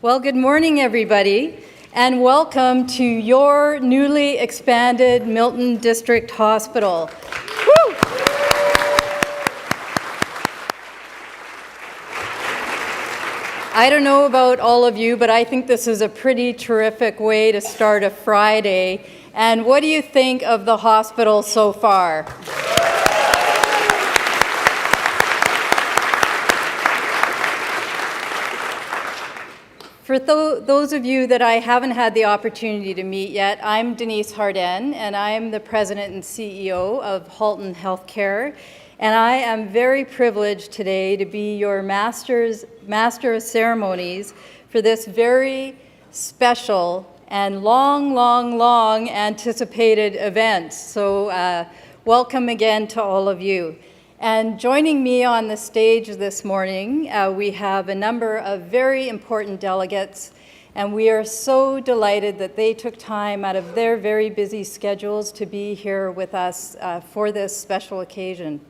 Well, good morning, everybody, and welcome to your newly expanded Milton District Hospital. Woo! I don't know about all of you, but I think this is a pretty terrific way to start a Friday. And what do you think of the hospital so far? For those of you that I haven't had the opportunity to meet yet, I'm Denise Hardin, and I'm the President and CEO of Halton Healthcare. And I am very privileged today to be your Master of Ceremonies for this very special and long anticipated event. So welcome again to all of you. And joining me on the stage this morning, we have a number of very important delegates, and we are so delighted that they took time out of their very busy schedules to be here with us for this special occasion.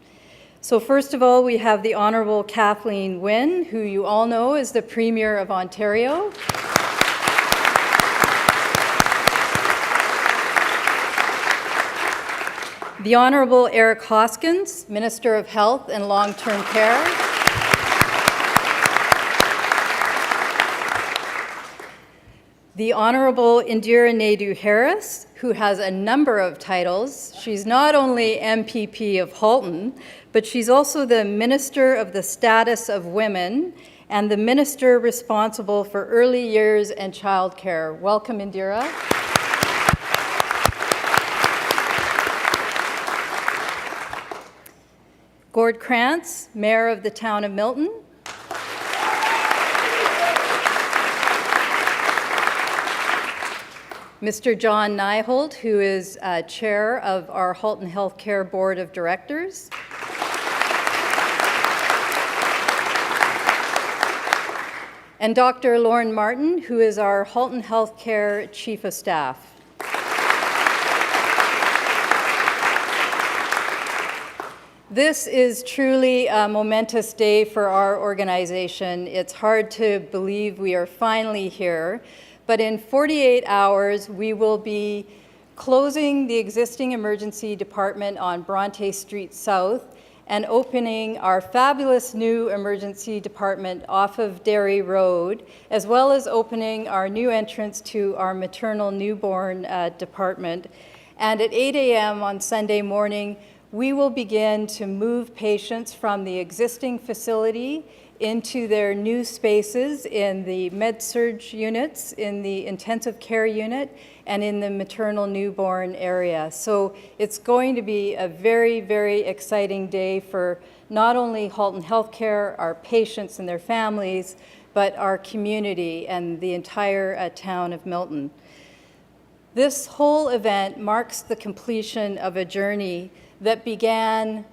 So first of all, we have the Honourable Kathleen Wynne, who you all know is the Premier of Ontario. The Honourable Eric Hoskins, Minister of Health and Long-Term Care. The Honourable Indira Naidu-Harris, who has a number of titles. She's not only MPP of Halton, but she's also the Minister of the Status of Women and the Minister responsible for early years and childcare. Welcome, Indira. Gord Krantz, Mayor of the Town of Milton. Mr. John Nyholt, who is Chair of our Halton Healthcare Board of Directors. And Dr. Lauren Martin, who is our Halton Healthcare Chief of Staff. This is truly a momentous day for our organization. It's hard to believe we are finally here, but in 48 hours, we will be closing the existing emergency department on Bronte Street South and opening our fabulous new emergency department off of Derry Road, as well as opening our new entrance to our maternal newborn department. And at 8 a.m. on Sunday morning, we will begin to move patients from the existing facility into their new spaces in the med-surg units, in the intensive care unit, and in the maternal newborn area. So it's going to be a very exciting day for not only Halton Healthcare, our patients and their families, but our community and the entire town of Milton. This whole event marks the completion of a journey that began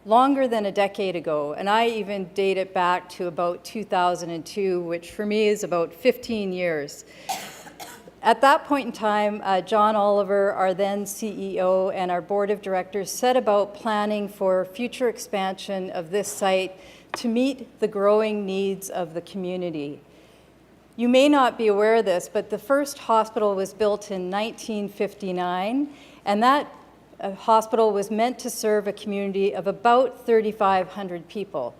longer than a decade ago, and I even date it back to about 2002, which for me is about 15 years. At that point in time, John Oliver, our then CEO, and our board of directors set about planning for future expansion of this site to meet the growing needs of the community. You may not be aware of this, but the first hospital was built in 1959, and that hospital was meant to serve a community of about 3,500 people.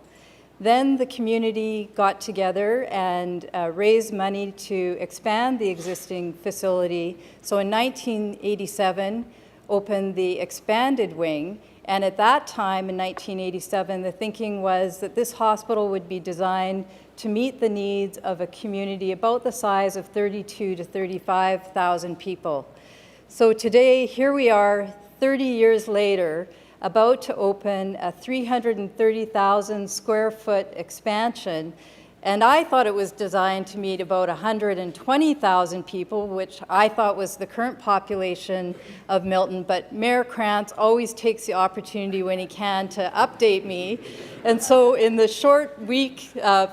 Then the community got together and raised money to expand the existing facility. So in 1987, opened the expanded wing. And at that time, in 1987, the thinking was that this hospital would be designed to meet the needs of a community about the size of 32 to 35,000 people. So today, here we are, 30 years later, about to open a 330,000 square foot expansion. And I thought it was designed to meet about 120,000 people, which I thought was the current population of Milton. But Mayor Krantz always takes the opportunity when he can to update me. And so in the short week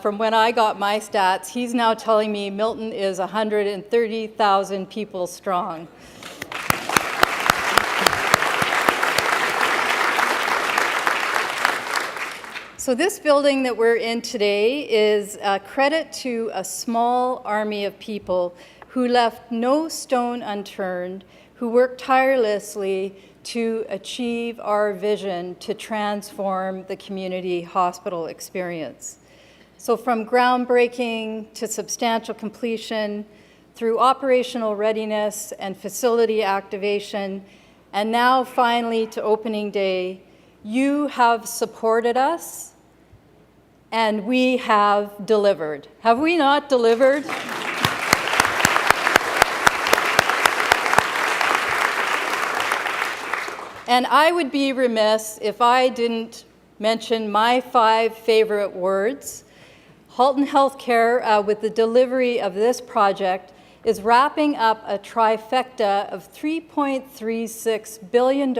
from when I got my stats, he's now telling me Milton is 130,000 people strong. So this building that we're in today is a credit to a small army of people who left no stone unturned, who worked tirelessly to achieve our vision to transform the community hospital experience. So from groundbreaking to substantial completion, through operational readiness and facility activation, and now finally to opening day, you have supported us, and we have delivered. Have we not delivered? And I would be remiss if I didn't mention my 5 favorite words. Halton Healthcare, with the delivery of this project, is wrapping up a trifecta of $3.36 billion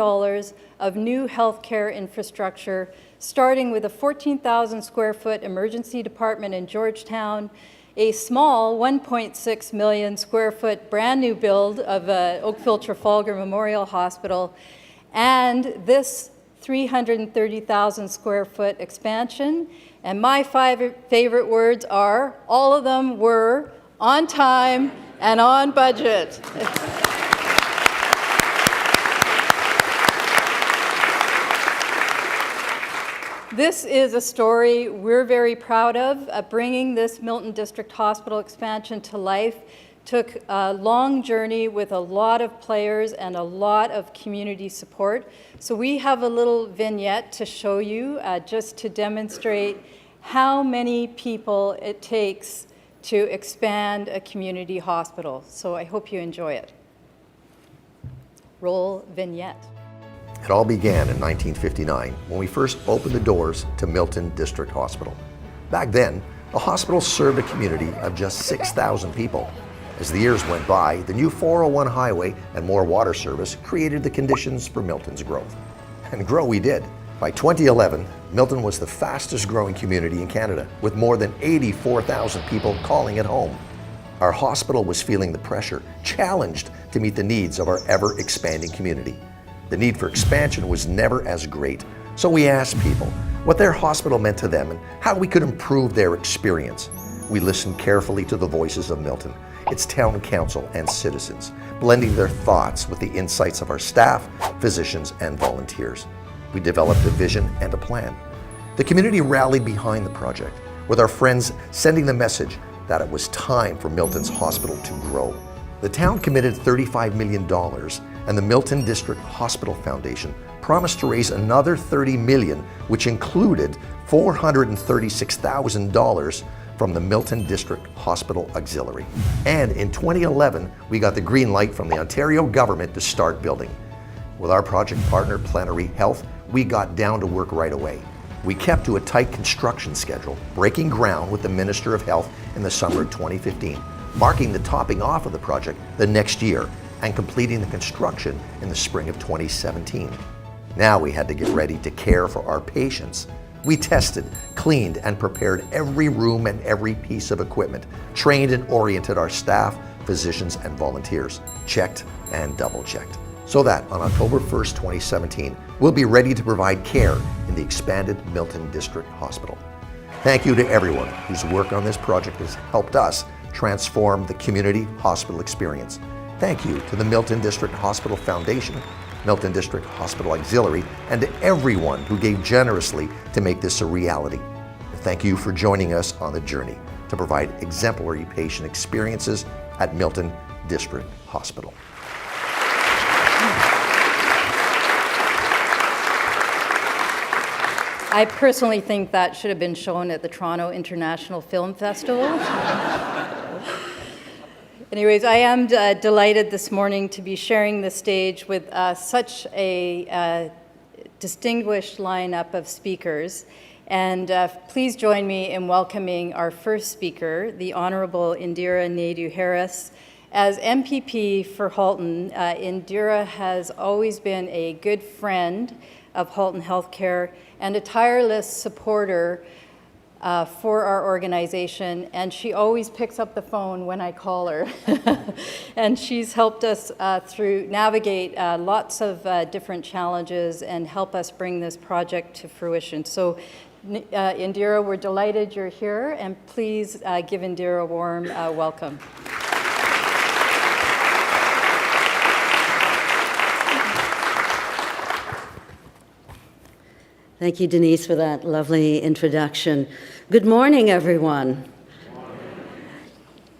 of new healthcare infrastructure, starting with a 14,000 square foot emergency department in Georgetown, a small 1.6 million square foot brand new build of Oakville-Trafalgar Memorial Hospital, and this 330,000 square foot expansion. And my 5 favorite words are, all of them were on time and on budget. This is a story we're very proud of. Bringing this Milton District Hospital expansion to life took a long journey with a lot of players and a lot of community support. So we have a little vignette to show you just to demonstrate how many people it takes to expand a community hospital. So I hope you enjoy it. Roll vignette. It all began in 1959 when we first opened the doors to Milton District Hospital. Back then, the hospital served a community of just 6,000 people. As the years went by, the new 401 highway and more water service created the conditions for Milton's growth. And grow we did. By 2011, Milton was the fastest growing community in Canada, with more than 84,000 people calling it home. Our hospital was feeling the pressure, challenged to meet the needs of our ever-expanding community. The need for expansion was never as great, so we asked people what their hospital meant to them and how we could improve their experience. We listened carefully to the voices of Milton, its town council and citizens, blending their thoughts with the insights of our staff, physicians, and volunteers. We developed a vision and a plan. The community rallied behind the project, with our friends sending the message that it was time for Milton's hospital to grow. The town committed $35 million, and the Milton District Hospital Foundation promised to raise another $30 million, which included $436,000 from the Milton District Hospital Auxiliary. And in 2011, we got the green light from the Ontario government to start building. With our project partner, Plenary Health, we got down to work right away. We kept to a tight construction schedule, breaking ground with the Minister of Health in the summer of 2015, marking the topping off of the project the next year and completing the construction in the spring of 2017. Now we had to get ready to care for our patients. We tested, cleaned, and prepared every room and every piece of equipment, trained and oriented our staff, physicians, and volunteers, checked and double-checked, so that on October 1st, 2017, we'll be ready to provide care in the expanded Milton District Hospital. Thank you to everyone whose work on this project has helped us transform the community hospital experience. Thank you to the Milton District Hospital Foundation, Milton District Hospital Auxiliary, and to everyone who gave generously to make this a reality. Thank you for joining us on the journey to provide exemplary patient experiences at Milton District Hospital. I personally think that should have been shown at the Toronto International Film Festival. Anyways, I am delighted this morning to be sharing the stage with such a distinguished lineup of speakers. And please join me in welcoming our first speaker, the Honorable Indira Naidoo-Harris. As MPP for Halton, Indira has always been a good friend of Halton Healthcare and a tireless supporter for our organization, and she always picks up the phone when I call her. And she's helped us navigate lots of different challenges and help us bring this project to fruition. So Indira, we're delighted you're here, and please give Indira a warm welcome. Thank you, Denise, for that lovely introduction. Good morning, everyone.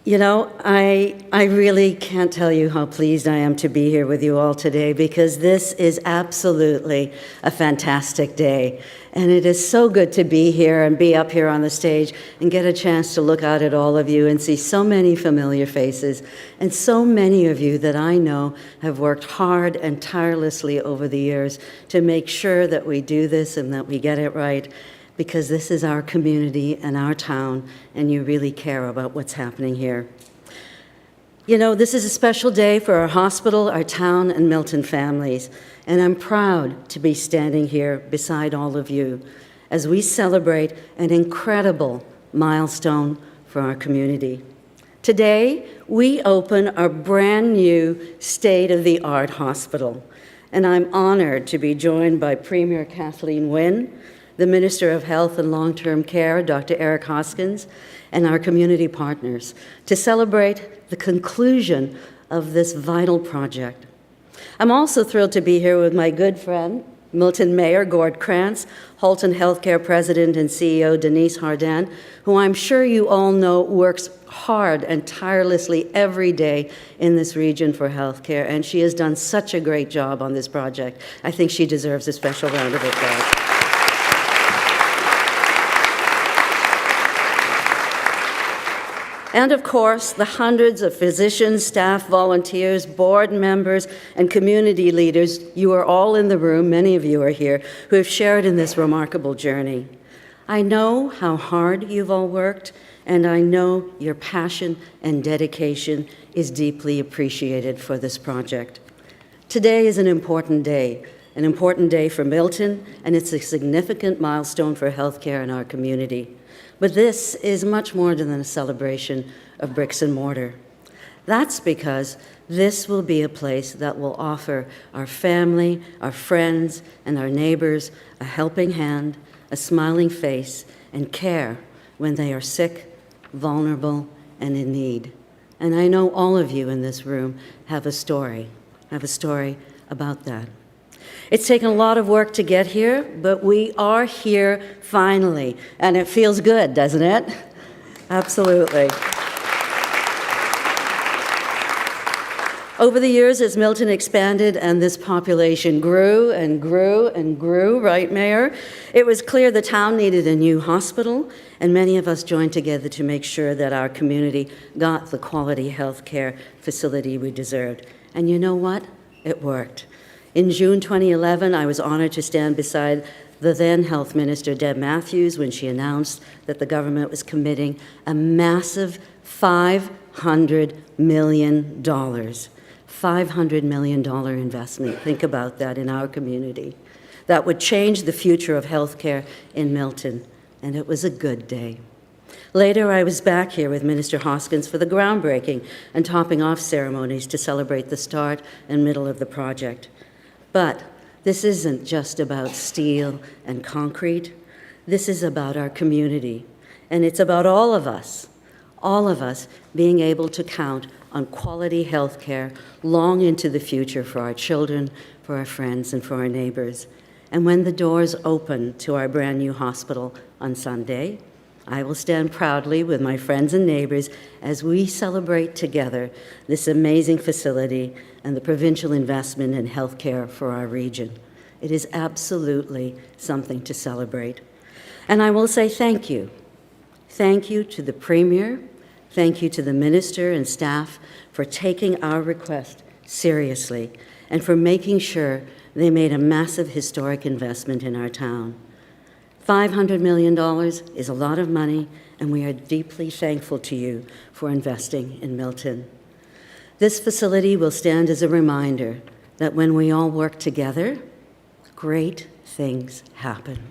You know, I really can't tell you how pleased I am to be here with you all today, because this is absolutely a fantastic day. And it is so good to be here and be up here on the stage and get a chance to look out at all of you and see so many familiar faces, and so many of you that I know have worked hard and tirelessly over the years to make sure that we do this and that we get it right, because this is our community and our town, and you really care about what's happening here. You know, this is a special day for our hospital, our town, and Milton families, and I'm proud to be standing here beside all of you as we celebrate an incredible milestone for our community. Today, we open our brand new state-of-the-art hospital, and I'm honored to be joined by Premier Kathleen Wynne, the Minister of Health and Long-Term Care, Dr. Eric Hoskins, and our community partners to celebrate the conclusion of this vital project. I'm also thrilled to be here with my good friend, Milton Mayor Gord Krantz, Halton Healthcare President and CEO Denise Hardin, who I'm sure you all know works hard and tirelessly every day in this region for healthcare, and she has done such a great job on this project. I think she deserves a special round of applause. And of course, the hundreds of physicians, staff, volunteers, board members, and community leaders, you are all in the room, many of you are here, who have shared in this remarkable journey. I know how hard you've all worked, and I know your passion and dedication is deeply appreciated for this project. Today is an important day for Milton, and it's a significant milestone for healthcare in our community. But this is much more than a celebration of bricks and mortar. That's because this will be a place that will offer our family, our friends, and our neighbors a helping hand, a smiling face, and care when they are sick, vulnerable, and in need. And I know all of you in this room have a story about that. It's taken a lot of work to get here, but we are here finally, and it feels good, doesn't it? Absolutely. Over the years, as Milton expanded and this population grew and grew and grew, right, Mayor? It was clear the town needed a new hospital, and many of us joined together to make sure that our community got the quality health care facility we deserved. And you know what? It worked. In June 2011, I was honored to stand beside the then Health Minister, Deb Matthews, when she announced that the government was committing a massive $500 million. $500 million investment. Think about that in our community. That would change the future of healthcare in Milton, and it was a good day. Later, I was back here with Minister Hoskins for the groundbreaking and topping off ceremonies to celebrate the start and middle of the project. But this isn't just about steel and concrete. This is about our community, and it's about all of us being able to count on quality health care long into the future for our children, for our friends, and for our neighbors. And when the doors open to our brand new hospital on Sunday, I will stand proudly with my friends and neighbors as we celebrate together this amazing facility and the provincial investment in health care for our region. It is absolutely something to celebrate. And I will say thank you. Thank you to the Premier. Thank you to the Minister and staff for taking our request seriously and for making sure they made a massive historic investment in our town. $500 million is a lot of money, and we are deeply thankful to you for investing in Milton. This facility will stand as a reminder that when we all work together, great things happen.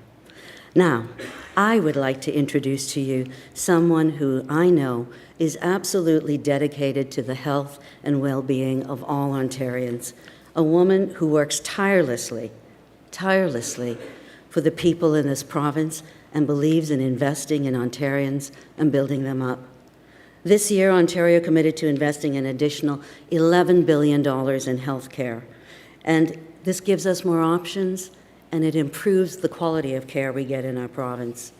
Now, I would like to introduce to you someone who I know is absolutely dedicated to the health and well-being of all Ontarians, a woman who works tirelessly for the people in this province and believes in investing in Ontarians and building them up. This year, Ontario committed to investing an additional $11 billion in health care. And this gives us more options, and it improves the quality of care we get in our province.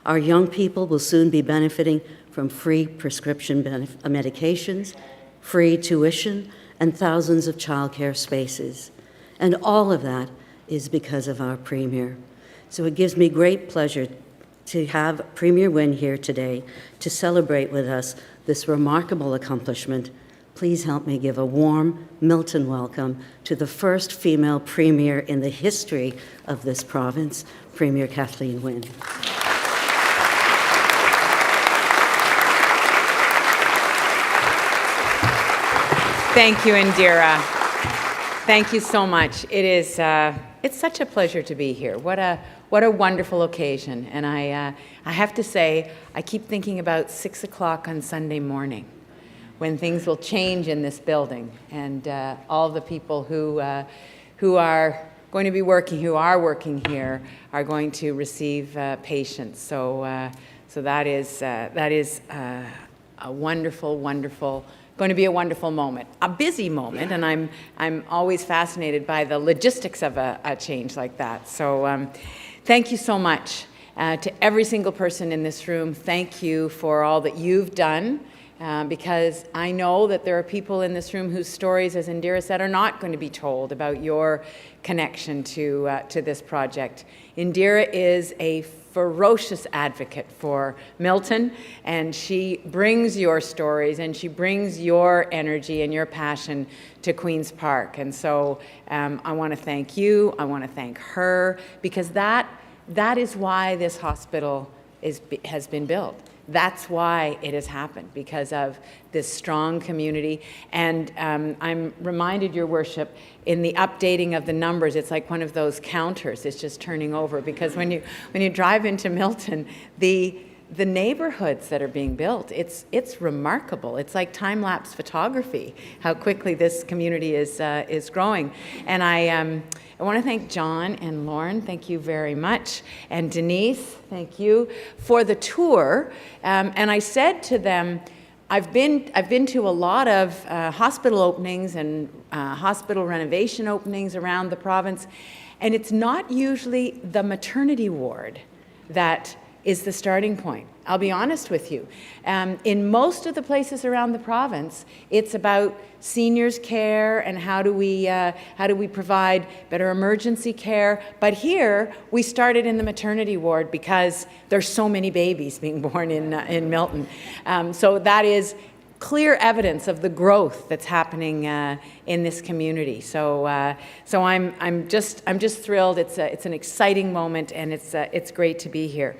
Our young people will soon be benefiting from free prescription medications, free tuition, and thousands of childcare spaces. And all of that is because of our Premier. So it gives me great pleasure to have Premier Wynne here today to celebrate with us this remarkable accomplishment. Please help me give a warm Milton welcome to the first female Premier in the history of this province, Premier Kathleen Wynne. Thank you, Indira. Thank you so much. It is, it's such a pleasure to be here. What a wonderful occasion. And I have to say, I keep thinking about 6 o'clock on Sunday morning, when things will change in this building, and all the people who are going to be working, who are working here, are going to receive patients. So that is a wonderful, wonderful. Going to be a wonderful moment, a busy moment, and I'm always fascinated by the logistics of a change like that. So thank you so much to every single person in this room. Thank you for all that you've done, because I know that there are people in this room whose stories, as Indira said, are not going to be told about your connection to this project. Indira is a ferocious advocate for Milton, and she brings your stories and she brings your energy and your passion to Queen's Park. And so I want to thank you, I want to thank her, because that is why this hospital has been built. That's why it has happened, because of this strong community. And I'm reminded, Your Worship, in the updating of the numbers, it's like one of those counters. It's just turning over, because when you drive into Milton, the neighborhoods that are being built, it's remarkable. It's like time-lapse photography, how quickly this community is growing. And I want to thank John and Lauren, thank you very much, and Denise, thank you, for the tour. And I said to them, I've been to a lot of hospital openings and hospital renovation openings around the province, and it's not usually the maternity ward that is the starting point. I'll be honest with you. In most of the places around the province, it's about seniors care and how do we provide better emergency care. But here, we started in the maternity ward because there's so many babies being born in Milton. So that is clear evidence of the growth that's happening in this community. So I'm just thrilled. It's an exciting moment, and it's great to be here.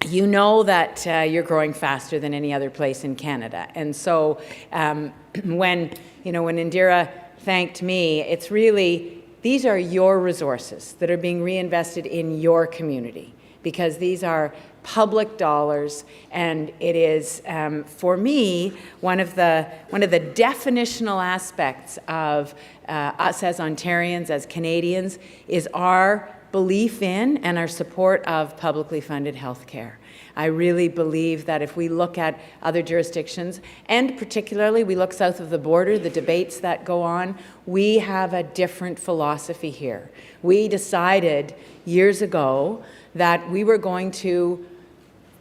You know that you're growing faster than any other place in Canada, and so when Indira thanked me, it's really, these are your resources that are being reinvested in your community, because these are public dollars, and it is, for me, one of the definitional aspects of us as Ontarians, as Canadians, is our belief in and our support of publicly funded health care. I really believe that if we look at other jurisdictions, and particularly we look south of the border, the debates that go on, we have a different philosophy here. We decided years ago that we were going to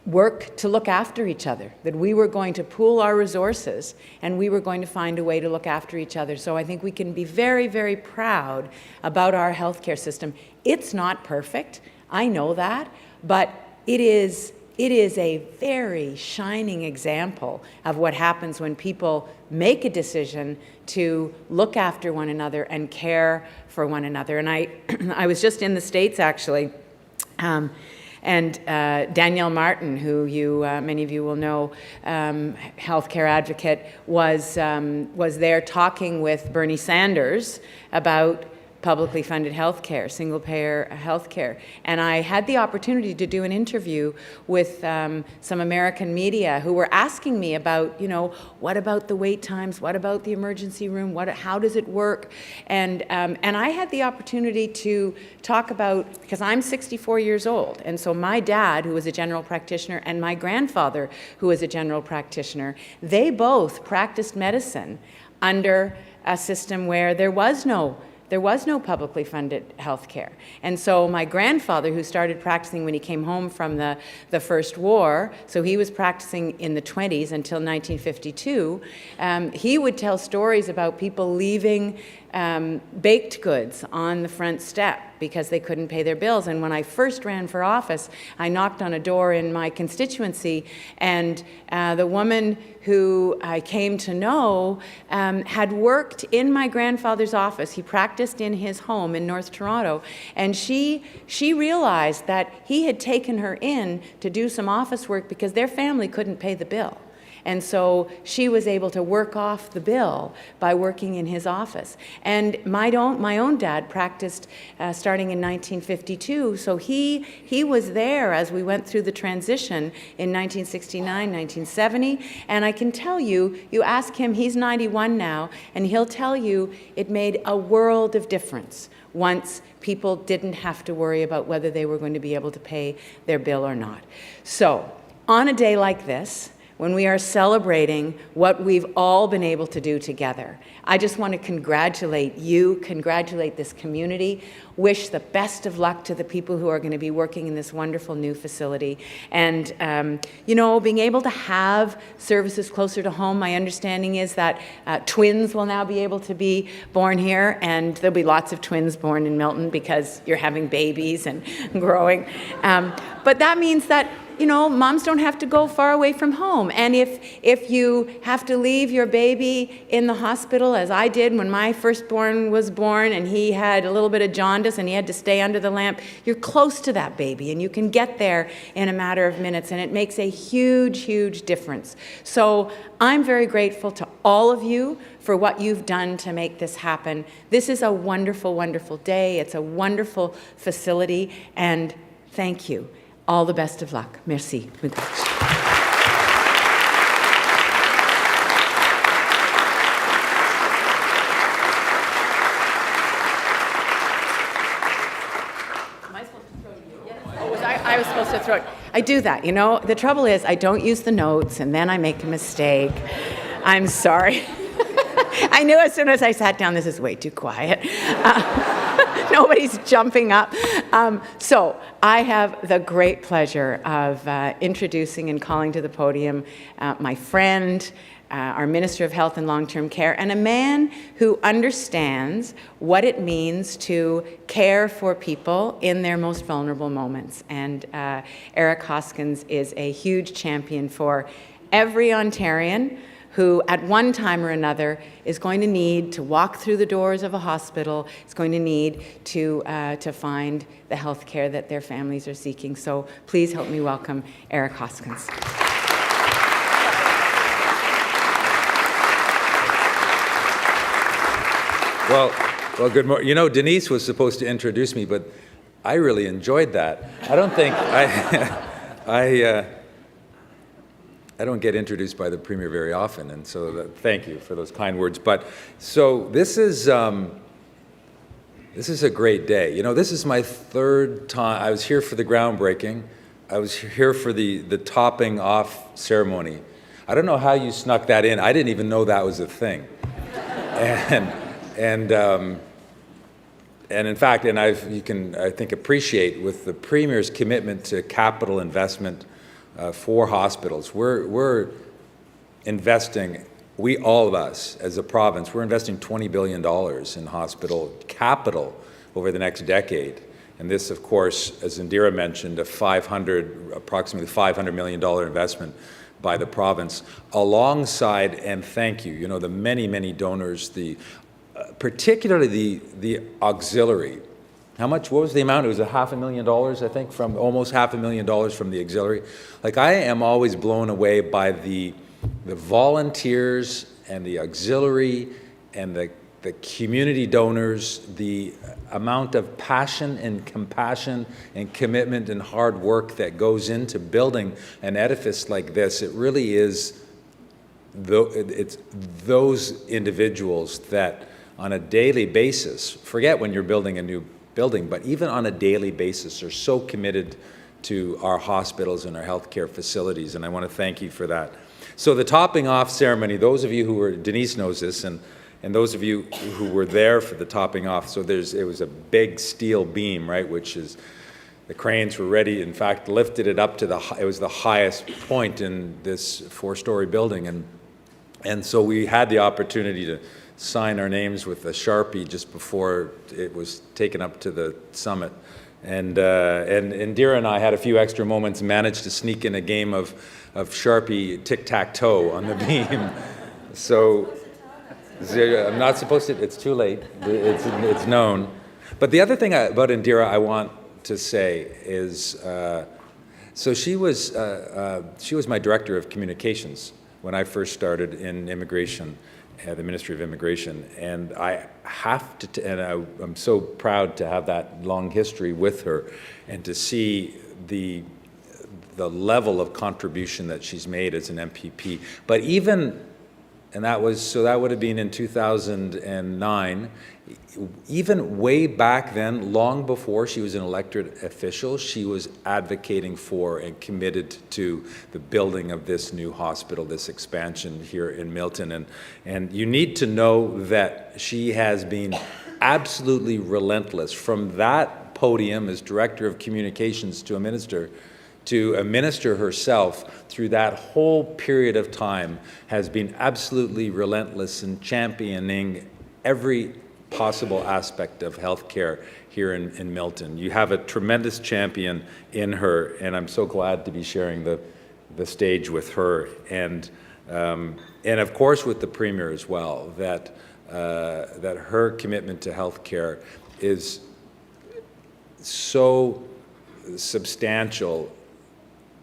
work to look after each other, that we were going to pool our resources, and we were going to find a way to look after each other. So I think we can be very, very proud about our healthcare system. It's not perfect, I know that, but it is a very shining example of what happens when people make a decision to look after one another and care for one another. And I was just in the States, actually, and Danielle Martin, who many of you will know, healthcare advocate, was there talking with Bernie Sanders about publicly funded healthcare, single-payer healthcare. And I had the opportunity to do an interview with some American media who were asking me about, what about the wait times? What about the emergency room? How does it work? And I had the opportunity to talk about, because I'm 64 years old, and so my dad, who was a general practitioner, and my grandfather, who was a general practitioner, they both practiced medicine under a system where there was no publicly funded health care. And so my grandfather, who started practicing when he came home from the First War, so he was practicing in the 20s until 1952, he would tell stories about people leaving baked goods on the front step because they couldn't pay their bills. And when I first ran for office, I knocked on a door in my constituency, and the woman who I came to know had worked in my grandfather's office. He practiced in his home in North Toronto, and she realized that he had taken her in to do some office work because their family couldn't pay the bill. And so she was able to work off the bill by working in his office. And my own dad practiced starting in 1952, so he was there as we went through the transition in 1969, 1970. And I can tell you, you ask him, he's 91 now, and he'll tell you it made a world of difference once people didn't have to worry about whether they were going to be able to pay their bill or not. So on a day like this, when we are celebrating what we've all been able to do together, I just want to congratulate you, congratulate this community, wish the best of luck to the people who are going to be working in this wonderful new facility. And, being able to have services closer to home, my understanding is that twins will now be able to be born here, and there'll be lots of twins born in Milton because you're having babies and growing. But that means that moms don't have to go far away from home. And if you have to leave your baby in the hospital, as I did when my firstborn was born and he had a little bit of jaundice and he had to stay under the lamp, you're close to that baby and you can get there in a matter of minutes, and it makes a huge, huge difference. So I'm very grateful to all of you for what you've done to make this happen. This is a wonderful, wonderful day. It's a wonderful facility, and thank you. All the best of luck. Merci. I was supposed to throw it. I do that, The trouble is I don't use the notes, and then I make a mistake. I'm sorry. I knew as soon as I sat down, this is way too quiet. Nobody's jumping up. So I have the great pleasure of introducing and calling to the podium my friend, our Minister of Health and Long-Term Care, and a man who understands what it means to care for people in their most vulnerable moments. And Eric Hoskins is a huge champion for every Ontarian who at one time or another is going to need to walk through the doors of a hospital, is going to need to find the health care that their families are seeking. So please help me welcome Eric Hoskins. Well, good morning. Denise was supposed to introduce me, but I really enjoyed that. I don't think I don't get introduced by the Premier very often, and so thank you for those kind words. But so this is a great day. This is my third time. I was here for the groundbreaking. I was here for the topping off ceremony. I don't know how you snuck that in. I didn't even know that was a thing. And in fact, you can, I think, appreciate with the Premier's commitment to capital investment for hospitals. We're investing, all of us as a province, we're investing $20 billion in hospital capital over the next decade. And this, of course, as Indira mentioned, approximately $500 million investment by the province, alongside, and thank you, the many, many donors, particularly the auxiliary. What was the amount? It was $500,000, I think, from almost $500,000 from the auxiliary. I am always blown away by the volunteers and the auxiliary and the the community donors, the amount of passion and compassion and commitment and hard work that goes into building an edifice like this. It really is it's those individuals that on a daily basis, forget when you're building a new building, but even on a daily basis are so committed to our hospitals and our healthcare facilities, and I want to thank you for that. So the topping off ceremony, those of you who were, Denise knows this, and those of you who were there for the topping off, so it was a big steel beam, right, which is, the cranes were ready, in fact, lifted it up to it was the highest point in this 4-story building, and so we had the opportunity to sign our names with a Sharpie just before it was taken up to the summit. And Indira and I had a few extra moments, managed to sneak in a game of Sharpie tic-tac-toe on the beam. So I'm not supposed to, it's too late, it's known. But the other thing about Indira I want to say is, so she was my director of communications when I first started in immigration, the Ministry of Immigration, and I have to, I'm so proud to have that long history with her, and to see the level of contribution that she's made as an MPP. But even, and that would have been in 2009. Even way back then, long before she was an elected official, she was advocating for and committed to the building of this new hospital, this expansion here in Milton. And you need to know that she has been absolutely relentless from that podium as Director of Communications to a minister herself through that whole period of time, has been absolutely relentless in championing every possible aspect of healthcare here in Milton. You have a tremendous champion in her, and I'm so glad to be sharing the stage with her, and of course with the Premier as well, that her commitment to healthcare is so substantial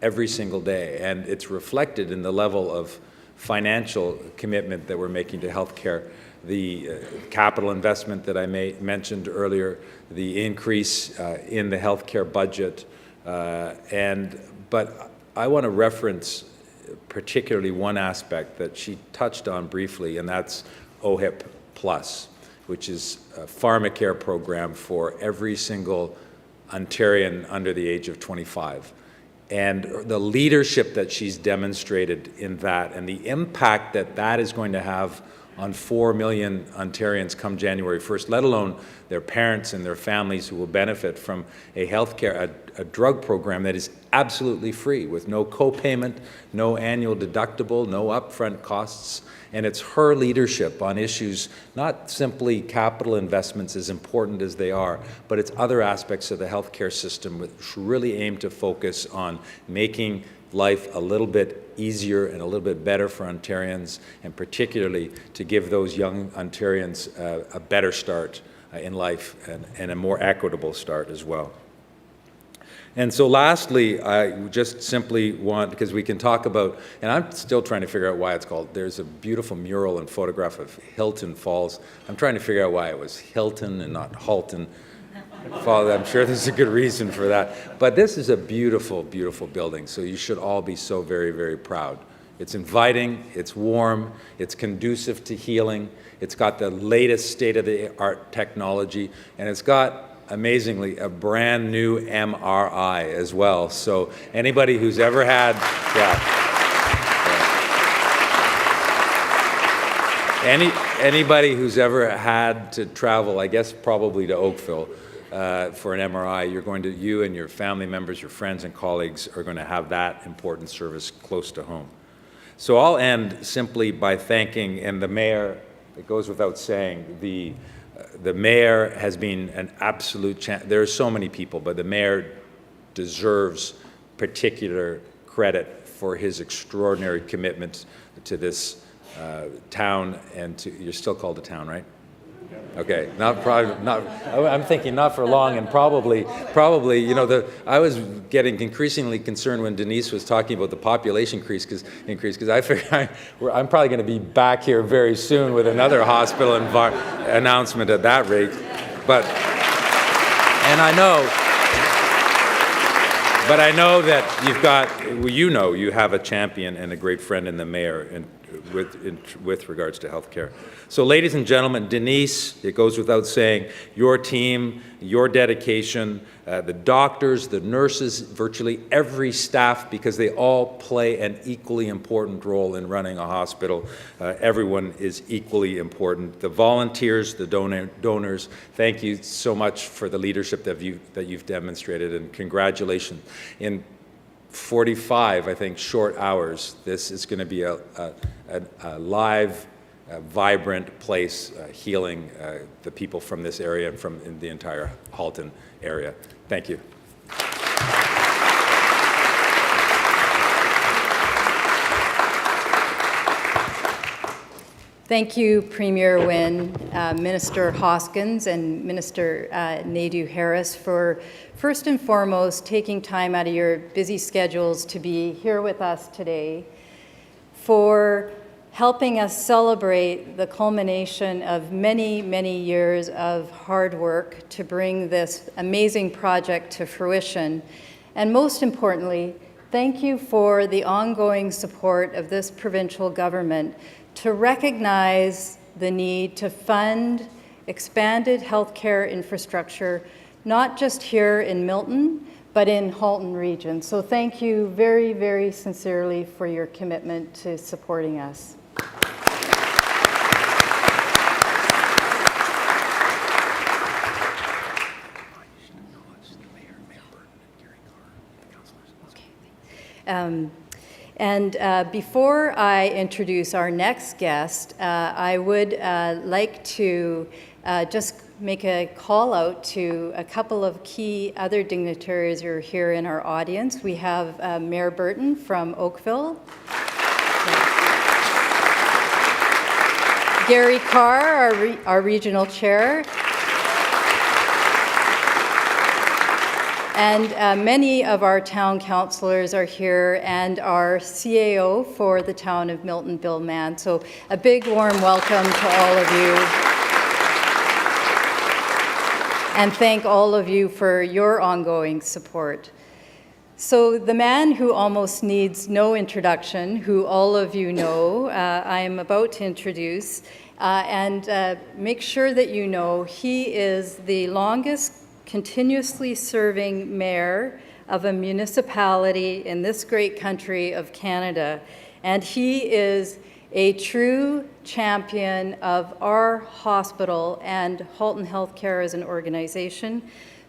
every single day, and it's reflected in the level of financial commitment that we're making to healthcare. The capital investment that I mentioned earlier, the increase in the healthcare budget, but I want to reference particularly one aspect that she touched on briefly, and that's OHIP Plus, which is a pharmacare program for every single Ontarian under the age of 25. And the leadership that she's demonstrated in that, and the impact that that is going to have on 4 million Ontarians come January 1st, let alone their parents and their families who will benefit from a drug program that is absolutely free, with no co-payment, no annual deductible, no upfront costs. And it's her leadership on issues, not simply capital investments, as important as they are, but it's other aspects of the healthcare system which really aim to focus on making life a little bit easier and a little bit better for Ontarians, and particularly to give those young Ontarians a better start in life, and a more equitable start as well. And so lastly, I just simply want, because we can talk about, and I'm still trying to figure out why it's called, there's a beautiful mural and photograph of Hilton Falls. I'm trying to figure out why it was Hilton and not Halton. I'm sure there's a good reason for that. But this is a beautiful, beautiful building, so you should all be so very, very proud. It's inviting, it's warm, it's conducive to healing, it's got the latest state-of-the-art technology, and it's got, amazingly, a brand new MRI as well. So anybody who's ever had, anybody who's ever had to travel, I guess probably to Oakville, for an MRI, you and your family members, your friends and colleagues are going to have that important service close to home. So I'll end simply by thanking, and the mayor, it goes without saying, the mayor has been an absolute there are so many people, but the mayor deserves particular credit for his extraordinary commitment to this town, and you're still called a town, right? Okay, I'm thinking not for long, and probably, you know, I was getting increasingly concerned when Denise was talking about the population increase, because I figured I'm probably going to be back here very soon with another hospital announcement at that rate. But I know that you've got, you have a champion and a great friend in the mayor, and with regards to healthcare. So, ladies and gentlemen, Denise, it goes without saying, your team, your dedication, the doctors, the nurses, virtually every staff, because they all play an equally important role in running a hospital. Everyone is equally important. The volunteers, the donors, thank you so much for the leadership that you've demonstrated, and congratulations. In 45, I think, short hours, this is going to be a live, vibrant place, healing the people from this area and from the entire Halton area. Thank you. Thank you, Premier Wynne, Minister Hoskins, and Minister Nadeau-Harris for first and foremost taking time out of your busy schedules to be here with us today, for helping us celebrate the culmination of many, many years of hard work to bring this amazing project to fruition. And most importantly, thank you for the ongoing support of this provincial government to recognize the need to fund expanded healthcare infrastructure, not just here in Milton, but in Halton region. So thank you very, very sincerely for your commitment to supporting us. Before I introduce our next guest, I would like to just make a call out to a couple of key other dignitaries who are here in our audience. We have Mayor Burton from Oakville, Gary Carr, our regional chair, and many of our town councillors are here, and our CAO for the town of Milton, Bill Mann. So a big warm welcome to all of you. And thank all of you for your ongoing support. So the man who almost needs no introduction, who all of you know, I am about to introduce, and make sure that you know he is the longest continuously serving mayor of a municipality in this great country of Canada. And he is a true champion of our hospital and Halton Healthcare as an organization.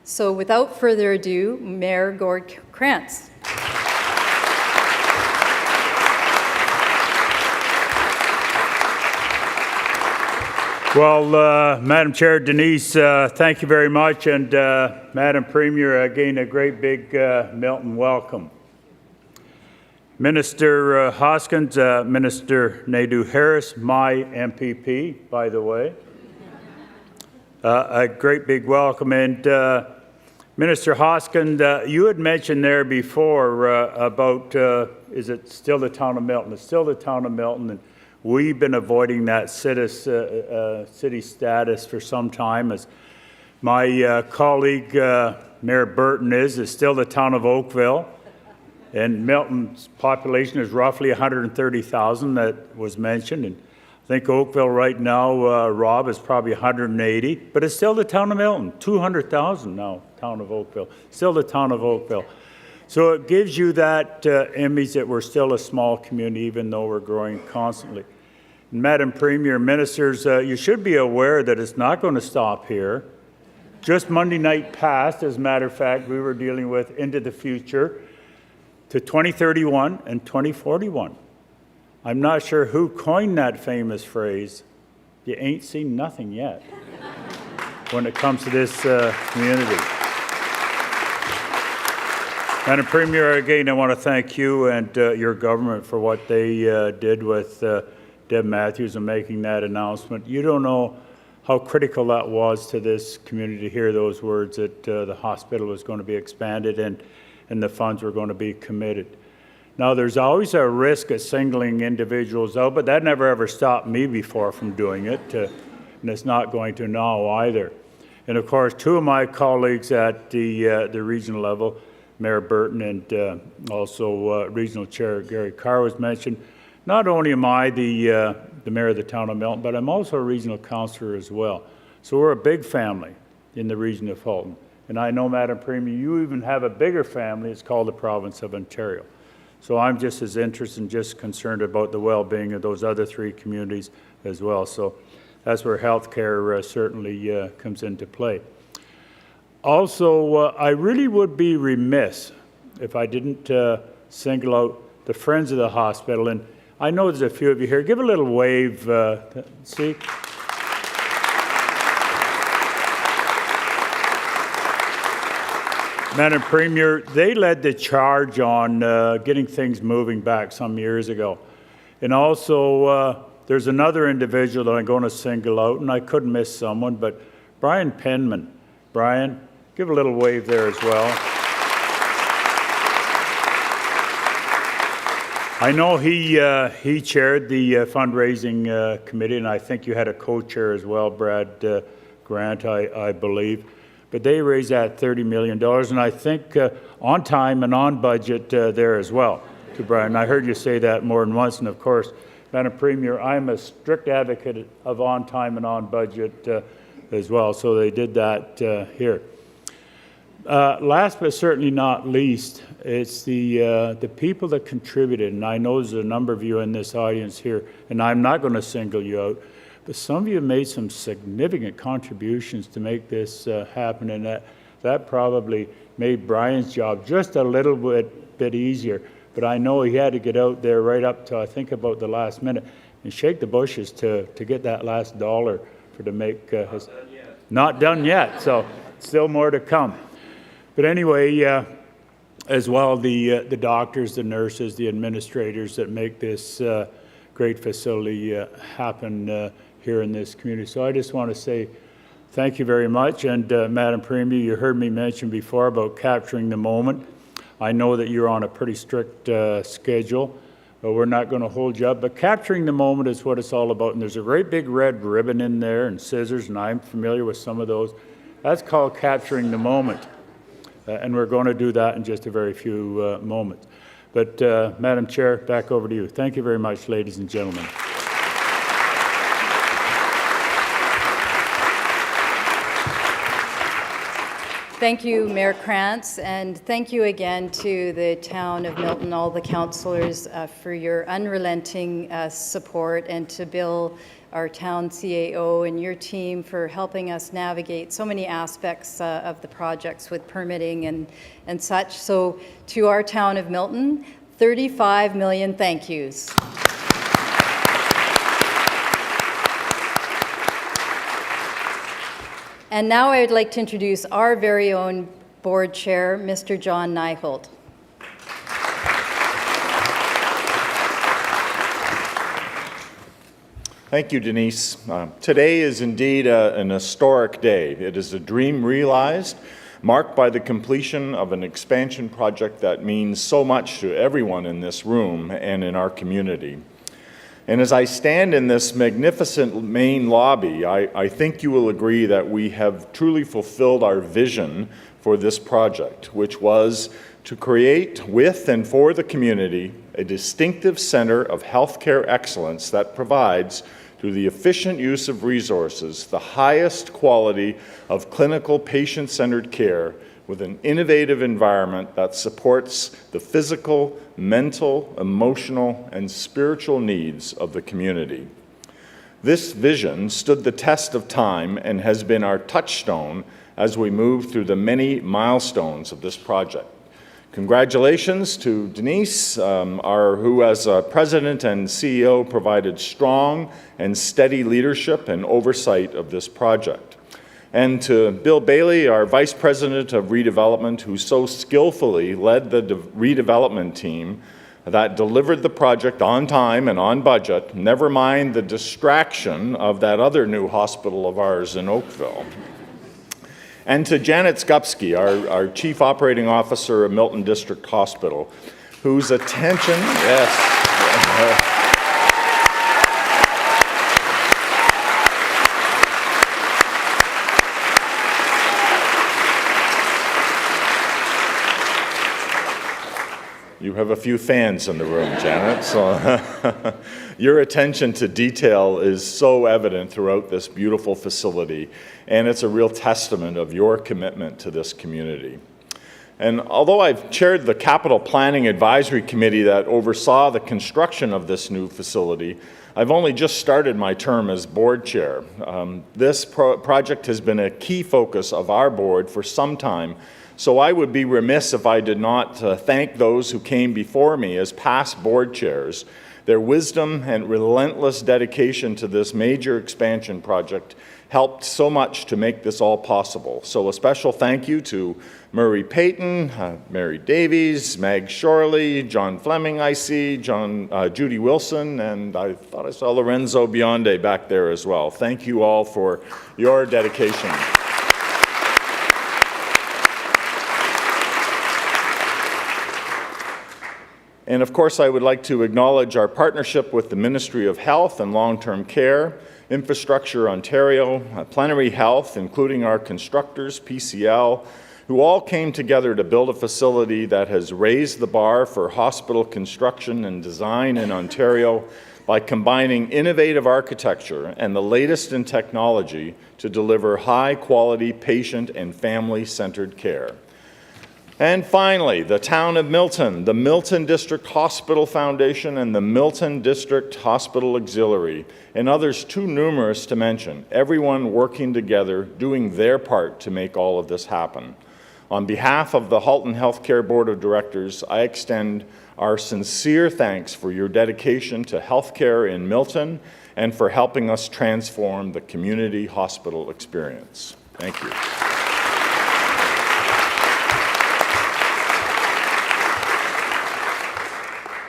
So without further ado, Mayor Gord Krantz. Well, Madam Chair, Denise, thank you very much, and Madam Premier, again, a great big Milton welcome. Minister Hoskins, Minister Nadeau-Harris, my MPP, by the way, a great big welcome. And Minister Hoskins, you had mentioned there before about, is it still the town of Milton? It's still the town of Milton. And we've been avoiding that city status for some time, as my colleague, Mayor Burton, is still the town of Oakville. And Milton's population is roughly 130,000, that was mentioned. And I think Oakville right now, Rob, is probably 180. But it's still the town of Milton, 200,000 now, town of Oakville. Still the town of Oakville. So it gives you that image that we're still a small community, even though we're growing constantly. Madam Premier, Ministers, you should be aware that it's not going to stop here. Just Monday night past, as a matter of fact, we were dealing with into the future to 2031 and 2041. I'm not sure who coined that famous phrase, you ain't seen nothing yet, when it comes to this community. Madam Premier, again, I want to thank you and your government for what they did with Deb Matthews in making that announcement. You don't know how critical that was to this community to hear those words that the hospital was going to be expanded and the funds were going to be committed. Now, there's always a risk of singling individuals out, but that never ever stopped me before from doing it, and it's not going to now either. And of course, two of my colleagues at the regional level, Mayor Burton and also Regional Chair Gary Carr was mentioned. Not only am I the mayor of the town of Milton, but I'm also a regional councillor as well. So we're a big family in the region of Halton. And I know, Madam Premier, you even have a bigger family. It's called the province of Ontario. So I'm just as interested and just concerned about the well-being of those other three communities as well. So that's where healthcare certainly comes into play. Also, I really would be remiss if I didn't single out the Friends of the Hospital. And I know there's a few of you here. Give a little wave. See? Madam Premier, they led the charge on getting things moving back some years ago. And also, there's another individual that I'm going to single out, and I couldn't miss someone, but Brian Penman. Brian, give a little wave there as well. I know he chaired the fundraising committee, and I think you had a co-chair as well, Brad Grant, I believe. But they raised that $30 million, and I think on time and on budget there as well, to Brian. I heard you say that more than once, and of course, Madam Premier, I'm a strict advocate of on time and on budget as well, so they did that here. Last but certainly not least, it's the people that contributed, and I know there's a number of you in this audience here, and I'm not going to single you out, but some of you made some significant contributions to make this happen, and that probably made Brian's job just a little bit easier. But I know he had to get out there right up to, I think, about the last minute and shake the bushes to get that last dollar for to make his... Not done yet, so still more to come. But anyway, as well, the doctors, the nurses, the administrators that make this great facility happen here in this community. So I just want to say thank you very much. And Madam Premier, you heard me mention before about capturing the moment. I know that you're on a pretty strict schedule, but we're not going to hold you up. But capturing the moment is what it's all about. And there's a great big red ribbon in there and scissors, and I'm familiar with some of those. That's called capturing the moment. And we're going to do that in just a very few moments. But Madam Chair, back over to you. Thank you very much, ladies and gentlemen. Thank you, Mayor Krantz, and thank you again to the town of Milton, all the councillors, for your unrelenting support, and to Bill, our town CAO, and your team for helping us navigate so many aspects of the projects with permitting and such. So to our town of Milton, 35 million thank yous. And now I'd like to introduce our very own board chair, Mr. John Nyholt. Thank you, Denise. Today is indeed an historic day. It is a dream realized, marked by the completion of an expansion project that means so much to everyone in this room and in our community. And as I stand in this magnificent main lobby, I think you will agree that we have truly fulfilled our vision for this project, which was to create with and for the community a distinctive center of healthcare excellence that provides, through the efficient use of resources, the highest quality of clinical patient-centered care with an innovative environment that supports the physical, mental, emotional, and spiritual needs of the community. This vision stood the test of time and has been our touchstone as we move through the many milestones of this project. Congratulations to Denise, who as President and CEO provided strong and steady leadership and oversight of this project. And to Bill Bailey, our Vice President of Redevelopment, who so skillfully led the redevelopment team that delivered the project on time and on budget, never mind the distraction of that other new hospital of ours in Oakville. And to Janet Skupski, our Chief Operating Officer of Milton District Hospital, whose attention, yes. You have a few fans in the room, Janet, so your attention to detail is so evident throughout this beautiful facility, and it's a real testament of your commitment to this community. And although I've chaired the Capital Planning Advisory Committee that oversaw the construction of this new facility, I've only just started my term as board chair. This project has been a key focus of our board for some time, so I would be remiss if I did not thank those who came before me as past board chairs. Their wisdom and relentless dedication to this major expansion project helped so much to make this all possible. So a special thank you to Murray Payton, Mary Davies, Mag Shorley, John Fleming, I see, Judy Wilson, and I thought I saw Lorenzo Bionde back there as well. Thank you all for your dedication. And of course, I would like to acknowledge our partnership with the Ministry of Health and Long-Term Care, Infrastructure Ontario, Plenary Health, including our constructors, PCL, who all came together to build a facility that has raised the bar for hospital construction and design in Ontario by combining innovative architecture and the latest in technology to deliver high-quality patient and family-centered care. And finally, the town of Milton, the Milton District Hospital Foundation and the Milton District Hospital Auxiliary, and others too numerous to mention, everyone working together, doing their part to make all of this happen. On behalf of the Halton Healthcare Board of Directors, I extend our sincere thanks for your dedication to healthcare in Milton and for helping us transform the community hospital experience. Thank you.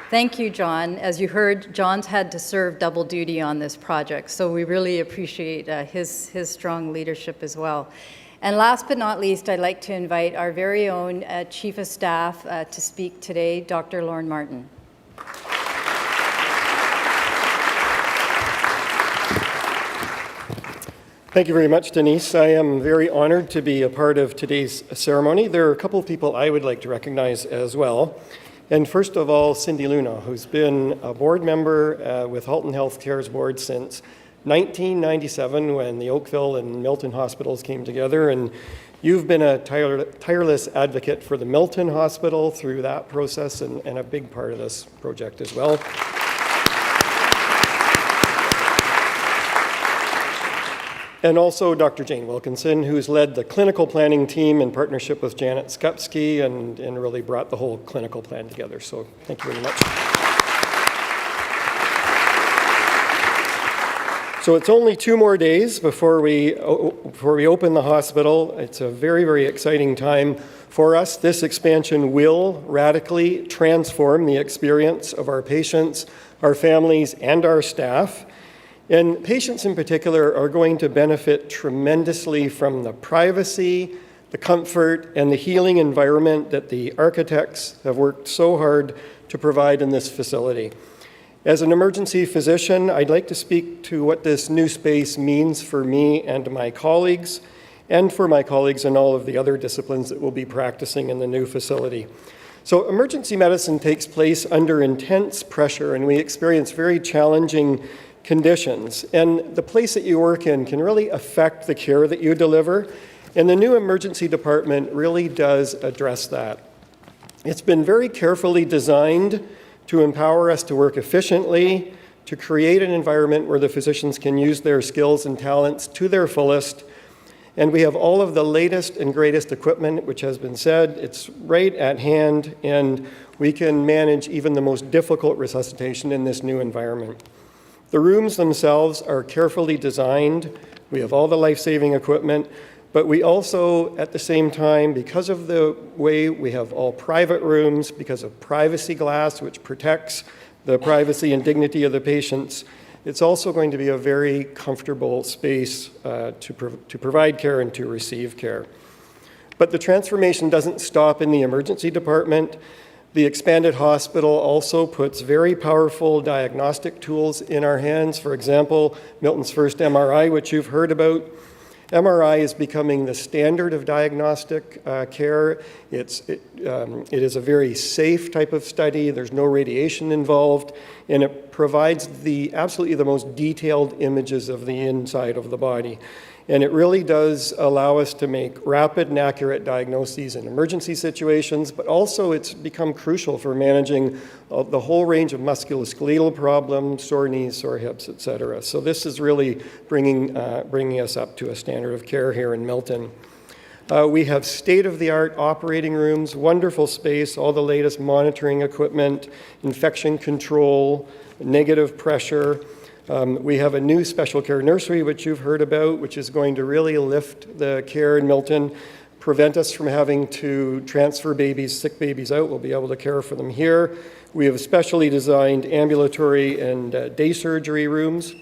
Thank you, John. As you heard, John's had to serve double duty on this project, so we really appreciate his strong leadership as well. And last but not least, I'd like to invite our very own Chief of Staff to speak today, Dr. Lorne Martin. Thank you very much, Denise. I am very honored to be a part of today's ceremony. There are a couple of people I would like to recognize as well. And first of all, Cindy Luna, who's been a board member with Halton Healthcare's board since 1997 when the Oakville and Milton hospitals came together. And you've been a tireless advocate for the Milton Hospital through that process and a big part of this project as well. And also Dr. Jane Wilkinson, who's led the clinical planning team in partnership with Janet Skupski and really brought the whole clinical plan together. So thank you very much. So it's only 2 more days before we open the hospital. It's a very, very exciting time for us. This expansion will radically transform the experience of our patients, our families, and our staff. And patients in particular are going to benefit tremendously from the privacy, the comfort, and the healing environment that the architects have worked so hard to provide in this facility. As an emergency physician, I'd like to speak to what this new space means for me and my colleagues, and for my colleagues in all of the other disciplines that will be practicing in the new facility. So emergency medicine takes place under intense pressure, and we experience very challenging conditions. And the place that you work in can really affect the care that you deliver. And the new emergency department really does address that. It's been very carefully designed to empower us to work efficiently, to create an environment where the physicians can use their skills and talents to their fullest. And we have all of the latest and greatest equipment, which has been said. It's right at hand, and we can manage even the most difficult resuscitation in this new environment. The rooms themselves are carefully designed. We have all the life-saving equipment, But we also, at the same time, because of the way we have all private rooms, because of privacy glass, which protects the privacy and dignity of the patients, it's also going to be a very comfortable space to provide care and to receive care. But the transformation doesn't stop in the emergency department. The expanded hospital also puts very powerful diagnostic tools in our hands. For example, Milton's first MRI, which you've heard about. MRI is becoming the standard of diagnostic care. It is a very safe type of study. There's no radiation involved, and it provides absolutely the most detailed images of the inside of the body. And it really does allow us to make rapid and accurate diagnoses in emergency situations, but also it's become crucial for managing the whole range of musculoskeletal problems, sore knees, sore hips, et cetera. So this is really bringing us up to a standard of care here in Milton. We have state-of-the-art operating rooms, wonderful space, all the latest monitoring equipment, infection control, negative pressure. We have a new special care nursery, which you've heard about, which is going to really lift the care in Milton, prevent us from having to transfer sick babies out. We'll be able to care for them here. We have specially designed ambulatory and day surgery rooms.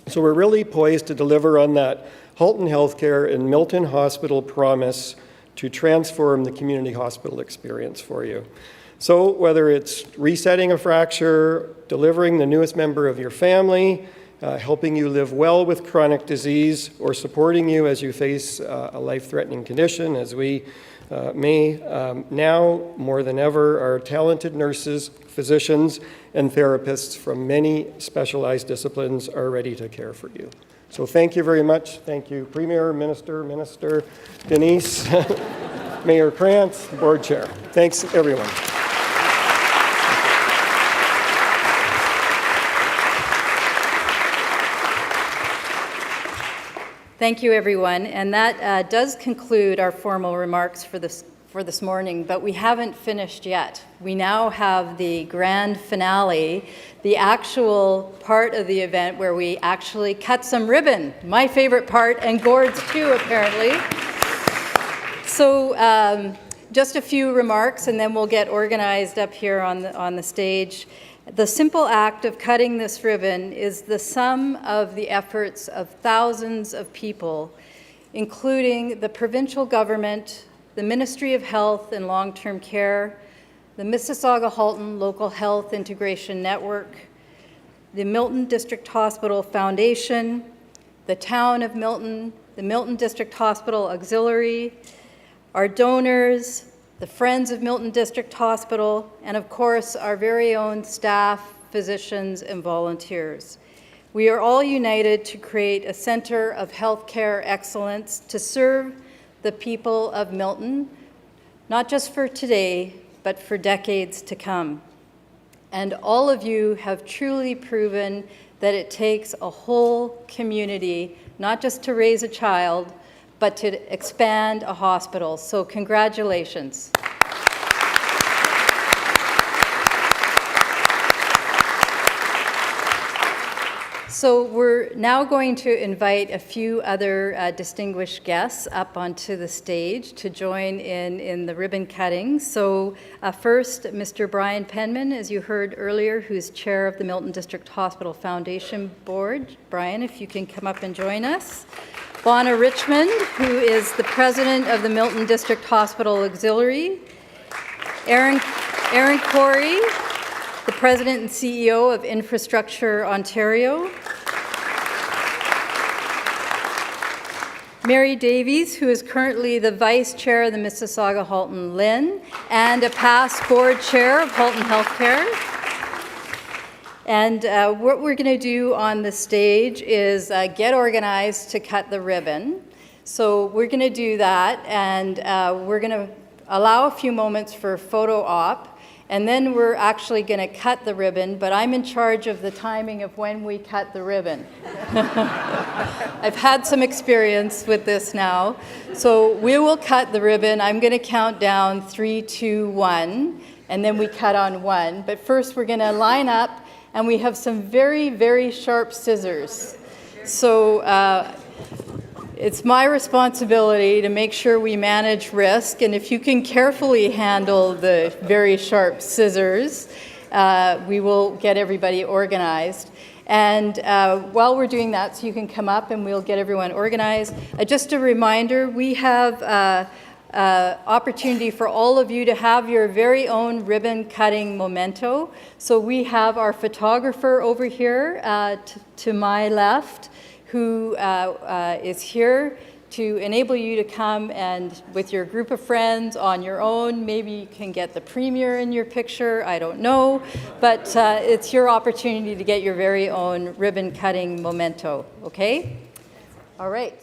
So we're really poised to deliver on that Halton Healthcare and Milton Hospital promise to transform the community hospital experience for you. So whether it's resetting a fracture, delivering the newest member of your family, helping you live well with chronic disease, or supporting you as you face a life-threatening condition, as we may now more than ever, our talented nurses, physicians, and therapists from many specialized disciplines are ready to care for you. So thank you very much. Thank you, Premier, Minister, Denise, Mayor Krantz, Board Chair. Thanks, everyone. Thank you, everyone. And that does conclude our formal remarks for this morning, but we haven't finished yet. We now have the grand finale, the actual part of the event where we actually cut some ribbon, my favorite part, and gourds too, apparently. So just a few remarks, and then we'll get organized up here on the stage. The simple act of cutting this ribbon is the sum of the efforts of thousands of people, including the provincial government, the Ministry of Health and Long-Term Care, the Mississauga-Halton Local Health Integration Network, the Milton District Hospital Foundation, the Town of Milton, the Milton District Hospital Auxiliary, our donors, the Friends of Milton District Hospital, and of course, our very own staff, physicians, and volunteers. We are all united to create a center of healthcare excellence to serve the people of Milton, not just for today, but for decades to come. And all of you have truly proven that it takes a whole community, not just to raise a child, but to expand a hospital. So congratulations. So we're now going to invite a few other distinguished guests up onto the stage to join in the ribbon cutting. So first, Mr. Brian Penman, as you heard earlier, who's chair of the Milton District Hospital Foundation Board. Brian, if you can come up and join us. Bonner Richmond, who is the president of the Milton District Hospital Auxiliary. Aaron Corey, the president and CEO of Infrastructure Ontario. Mary Davies, who is currently the vice chair of the Mississauga-Halton LHIN and a past board chair of Halton Healthcare. And what we're going to do on the stage is get organized to cut the ribbon. So we're going to do that, and we're going to allow a few moments for photo op, and then we're actually going to cut the ribbon, but I'm in charge of the timing of when we cut the ribbon. I've had some experience with this now. So we will cut the ribbon. I'm going to count down 3, 2, 1, and then we cut on 1. But first we're going to line up, and we have some very, very sharp scissors. So it's my responsibility to make sure we manage risk, and if you can carefully handle the very sharp scissors, we will get everybody organized. And while we're doing that, so you can come up and we'll get everyone organized. Just a reminder, we have opportunity for all of you to have your very own ribbon cutting memento. So we have our photographer over here to my left, who is here to enable you to come and with your group of friends on your own. Maybe you can get the Premier in your picture, I don't know. But it's your opportunity to get your very own ribbon cutting memento, okay? All right.